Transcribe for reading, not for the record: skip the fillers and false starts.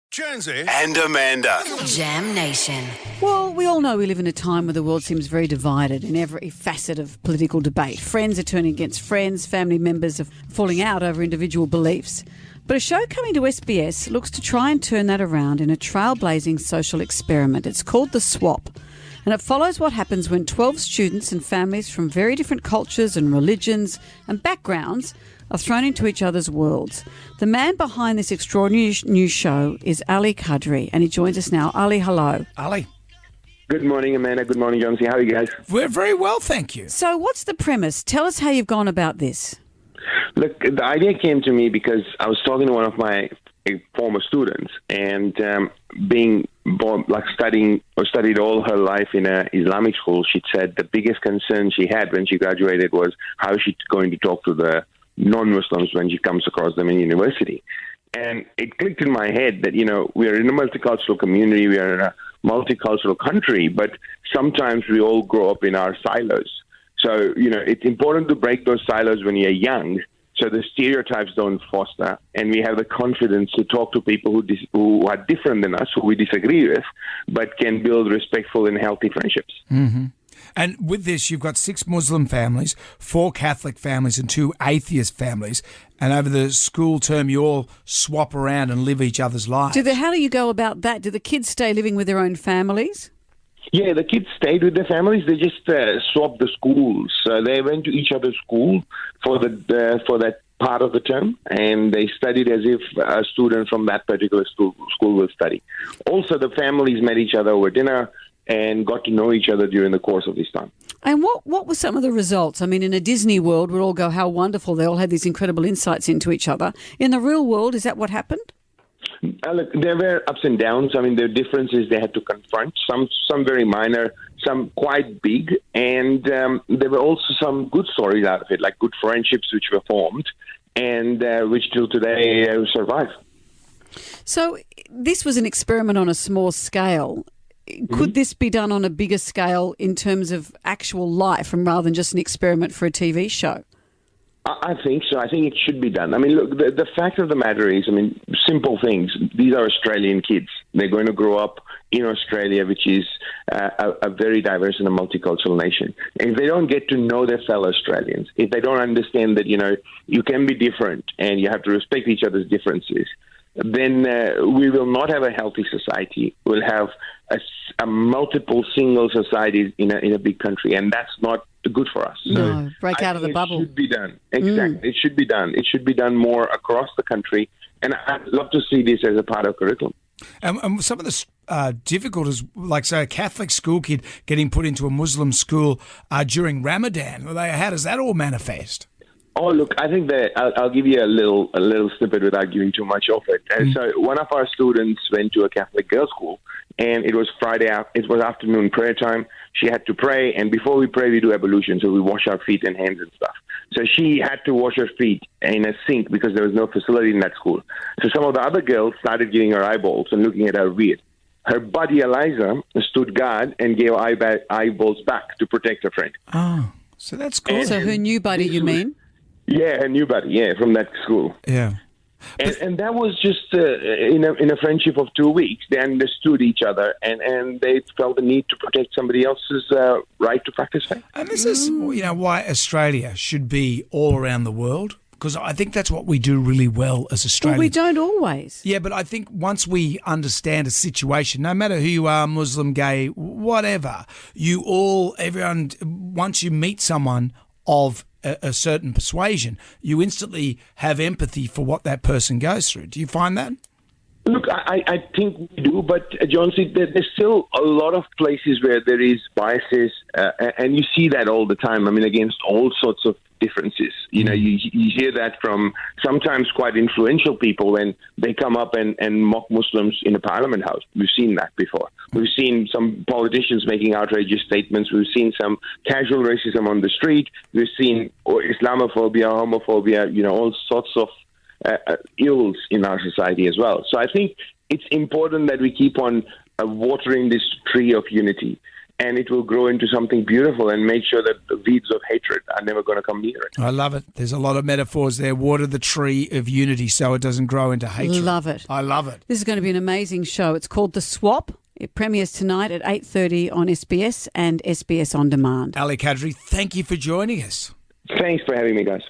Jonesy and Amanda. Jam Nation. Well, we all know we live in a time where the world seems very divided in every facet of political debate. Friends are turning against friends, family members are falling out over individual beliefs. But a show coming to SBS looks to try and turn that around in a trailblazing social experiment. It's called The Swap, and it follows what happens when 12 students and families from very different cultures and religions and backgrounds are thrown into each other's worlds. The man behind this extraordinary new show is Ali Kadri, and he joins us now. Ali, hello. Ali. Good morning, Amanda. Good morning, Jonesy. How are you guys? We're very well, thank you. So what's the premise? Tell us how you've gone about this. Look, the idea came to me because I was talking to one of my former students, and being born, studied all her life in an Islamic school, she said the biggest concern she had when she graduated was how she's going to talk to the non-Muslims when she comes across them in university. And it clicked in my head that, we are in a multicultural community, we are in a multicultural country, but sometimes we all grow up in our silos. So, it's important to break those silos when you're young so the stereotypes don't foster, and we have the confidence to talk to people who are different than us, who we disagree with, but can build respectful and healthy friendships. Mm-hmm. And with this, you've got 6 Muslim families, 4 Catholic families and 2 atheist families. And over the school term, you all swap around and live each other's lives. How do you go about that? Do the kids stay living with their own families? Yeah, the kids stayed with their families. They just swapped the schools. They went to each other's school for that part of the term, and they studied as if a student from that particular school will study. Also, the families met each other over dinner and got to know each other during the course of this time. And what were some of the results? I mean, in a Disney world, we'd all go, how wonderful. They all had these incredible insights into each other. In the real world, is that what happened? Look, there were ups and downs. I mean, there are differences they had to confront, some very minor, some quite big, and there were also some good stories out of it, like good friendships which were formed and which till today survive. So this was an experiment on a small scale. Could this be done on a bigger scale in terms of actual life and rather than just an experiment for a TV show? I think so. I think it should be done. I mean, look, the fact of the matter is, simple things. These are Australian kids. They're going to grow up in Australia, which is a very diverse and a multicultural nation. And if they don't get to know their fellow Australians, if they don't understand that, you can be different and you have to respect each other's differences, then we will not have a healthy society. We'll have a multiple single societies in a big country, and that's not good for us. No, break out of the bubble. It should be done. Exactly. It should be done. It should be done more across the country, and I'd love to see this as a part of curriculum. And some of the difficulties, like, say, a Catholic school kid getting put into a Muslim school during Ramadan, how does that all manifest? Oh, look, I think that I'll give you a little snippet without giving too much of it. So one of our students went to a Catholic girls' school, and it was Friday. It was afternoon prayer time. She had to pray, and before we pray, we do ablution, so we wash our feet and hands and stuff. So she had to wash her feet in a sink because there was no facility in that school. So some of the other girls started giving her eyeballs and looking at her weird. Her buddy Eliza stood guard and gave eyeballs back to protect her friend. Oh, so that's cool. So her new buddy, you mean? Yeah, her new buddy, from that school. Yeah. And that was just in a friendship of 2 weeks. They understood each other, and they felt the need to protect somebody else's right to practice faith. And this is, why Australia should be all around the world, because I think that's what we do really well as Australians. Well, we don't always. Yeah, but I think once we understand a situation, no matter who you are, Muslim, gay, whatever, everyone, once you meet someone of a certain persuasion, you instantly have empathy for what that person goes through. Do you find that? Look, I think we do, but Jonesy, there's still a lot of places where there is biases, and you see that all the time. Against all sorts of differences. You hear that from sometimes quite influential people when they come up and mock Muslims in a parliament house. We've seen that before. We've seen some politicians making outrageous statements. We've seen some casual racism on the street. We've seen Islamophobia, homophobia, all sorts of ills in our society as well. So I think it's important that we keep on watering this tree of unity. and it will grow into something beautiful and make sure that the weeds of hatred are never going to come near it. I love it. There's a lot of metaphors there. Water the tree of unity so it doesn't grow into hatred. Love it. I love it. This is going to be an amazing show. It's called The Swap. It premieres tonight at 8:30 on SBS and SBS On Demand. Ali Kadri, thank you for joining us. Thanks for having me, guys.